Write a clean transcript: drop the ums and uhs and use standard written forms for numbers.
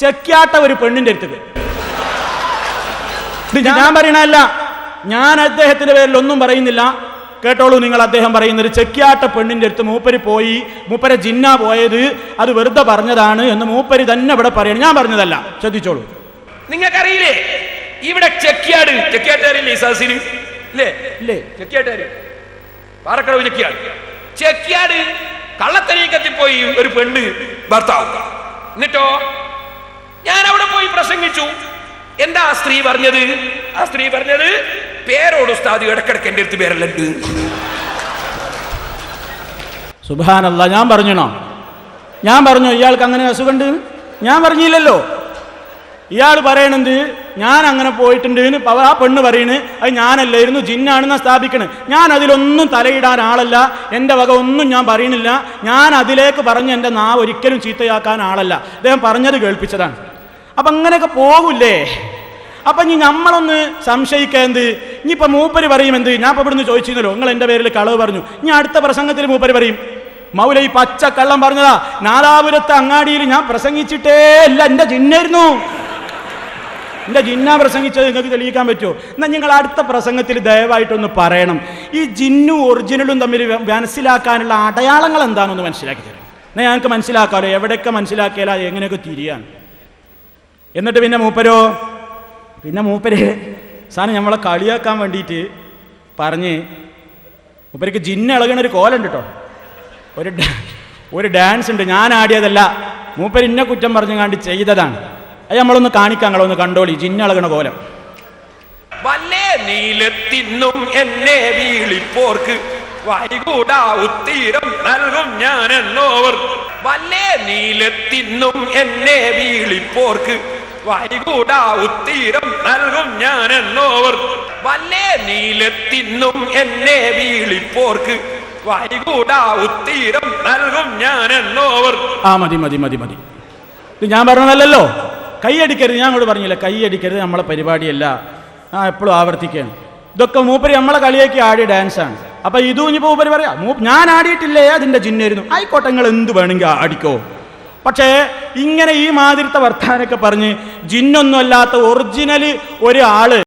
ചെക്കിയാട്ട ഒരു പെണ്ണിന്റെ അടുത്ത്. ഞാൻ പറയണല്ല, ഞാൻ അദ്ദേഹത്തിന്റെ പേരിൽ ഒന്നും പറയുന്നില്ല, കേട്ടോളൂ നിങ്ങൾ. അദ്ദേഹം പറയുന്നത് ചെക്കിയാട്ട പെണ്ണിന്റെ അടുത്ത് മൂപ്പര് പോയി, മൂപ്പരെ ജിന്ന പോയത് അത് വെറുതെ പറഞ്ഞതാണ് എന്ന് മൂപ്പര് തന്നെ ഇവിടെ പറയണം, ഞാൻ പറഞ്ഞതല്ല. ശ്രദ്ധിച്ചോളൂ. നിങ്ങൾക്കറിയില്ലേ ഇവിടെ ചെക്കിയാട്ടറിയില്ലേ സദസ്സിന്? ഇല്ലേ ഇല്ലേ? ചെക്കിയാട്ടാര് പാറക്കടവ് ചെക്കിയാട് കള്ളത്തരീക്കത്തിൽ പോയി ഒരു പെണ്ണ് ഭർത്താവ്. എന്നിട്ടോ ഞാൻ അവിടെ പോയി പ്രസംഗിച്ചു. എന്താ ആ സ്ത്രീ പറഞ്ഞത്? ആ സ്ത്രീ പറഞ്ഞത്, പേരോട് ഉസ്താദ് ഇടക്കിടക്ക് എൻ്റെ അടുത്ത് പേരല്ലുണ്ട്. സുബ്ഹാനല്ലാഹ്. ഞാൻ പറഞ്ഞോ? ഞാൻ പറഞ്ഞു ഇയാൾക്ക് അങ്ങനെ അസുഖമുണ്ട്? ഞാൻ പറഞ്ഞില്ലല്ലോ. ഇയാൾ പറയണത് ഞാൻ അങ്ങനെ പോയിട്ടുണ്ട്. ആ പെണ്ണ് പറയണ് അത് ഞാനല്ലായിരുന്നു, ജിന്നാണെന്നാ സ്ഥാപിക്കണ്. ഞാൻ അതിലൊന്നും തലയിടാൻ ആളല്ല, എൻ്റെ വക ഒന്നും ഞാൻ പറയണില്ല. ഞാൻ അതിലേക്ക് പറഞ്ഞ് എൻ്റെ നാവ് ഒരിക്കലും ചീത്തയാക്കാൻ ആളല്ല. അദ്ദേഹം പറഞ്ഞത് കേൾപ്പിച്ചതാണ്. അപ്പം അങ്ങനെയൊക്കെ പോകൂലേ? അപ്പം ഇനി നമ്മളൊന്ന് സംശയിക്കേന്ത്? ഇനിയിപ്പോൾ മൂപ്പര് പറയും എന്ത്? ഞാൻ ഇപ്പം ഇവിടുന്ന് ചോദിച്ചിരുന്നല്ലോ, നിങ്ങൾ എൻ്റെ പേരിൽ കളവ് പറഞ്ഞു. ഇനി അടുത്ത പ്രസംഗത്തിൽ മൂപ്പര് പറയും മൗലവി പച്ചക്കള്ളം പറഞ്ഞതാ, നാദാപുരത്തെ അങ്ങാടിയിൽ ഞാൻ പ്രസംഗിച്ചിട്ടേ ഇല്ല, എൻ്റെ ജിന്നായിരുന്നു, എൻ്റെ ജിന്ന പ്രസംഗിച്ചത് നിങ്ങൾക്ക് തെളിയിക്കാൻ പറ്റുമോ? എന്നാൽ നിങ്ങൾ അടുത്ത പ്രസംഗത്തിൽ ദയവായിട്ടൊന്ന് പറയണം, ഈ ജിന്നും ഒറിജിനലും തമ്മിൽ മനസ്സിലാക്കാനുള്ള അടയാളങ്ങൾ എന്താണെന്ന് മനസ്സിലാക്കി തരും. എന്നാൽ ഞങ്ങൾക്ക് മനസ്സിലാക്കാമല്ലോ, എവിടെയൊക്കെ മനസ്സിലാക്കിയാൽ അത് എങ്ങനെയൊക്കെ തിരിയാണ്. എന്നിട്ട് പിന്നെ മൂപ്പര് സാധനം നമ്മളെ കളിയാക്കാൻ വേണ്ടിയിട്ട് പറഞ്ഞ്, മൂപ്പർക്ക് ജിന്ന ഇളകണ ഒരു കോലുണ്ട് കേട്ടോ, ഒരു ഡാൻസ് ഉണ്ട്, ഞാൻ ആടിയതല്ല, മൂപ്പര് ഇന്ന കുറ്റം പറഞ്ഞു കണ്ട് ചെയ്തതാണ്. അത് നമ്മളൊന്ന് കാണിക്കാം, നിങ്ങളൊന്ന് കണ്ടോളി ജിന്നളകണ കോലം. വല്ലേ നീലത്തിന്നും എന്നെ വീളിപ്പോർക്ക് വൈകൂടാ ഉത്തീരം നൽകും ഞാനെന്നോവർ. വല്ലേ നീലത്തിന്നും എന്നെ വീളിപ്പോർക്ക് വൈകൂടാ ഉത്തീരം നൽകും ഞാനെന്നോവർ. വല്ലേ നീലത്തിന്നും എന്നെ വീളിപ്പോർക്ക് വൈകൂടാ ഉത്തീരം നൽകും ഞാനെന്നോവർ. ആ മതി മതി മതി മതി. ഇത് ഞാൻ പറഞ്ഞതല്ലോ, കൈയടിക്കരുത്. ഞാൻ അങ്ങോട്ട് പറഞ്ഞില്ല, കൈയടിക്കരുത്, നമ്മളെ പരിപാടിയല്ല. ആ എപ്പോഴും ആവർത്തിക്കുകയാണ്. ഇതൊക്കെ മൂപ്പര് നമ്മളെ കളിയാക്കി ആടിയ ഡാൻസാണ്. അപ്പം ഇതും ഇനിയിപ്പോൾ മൂപ്പര് പറയാം ഞാൻ ആടിയിട്ടില്ലേ, അതിൻ്റെ ജിന്നായിരുന്നു. ആയിക്കോട്ടെ, നിങ്ങൾ എന്ത് വേണമെങ്കിൽ ആടിക്കോ. പക്ഷേ ഇങ്ങനെ ഈ മാതിരത്തെ വർത്താനൊക്കെ പറഞ്ഞ് ജിന്നൊന്നും അല്ലാത്ത ഒറിജിനൽ ഒരാള്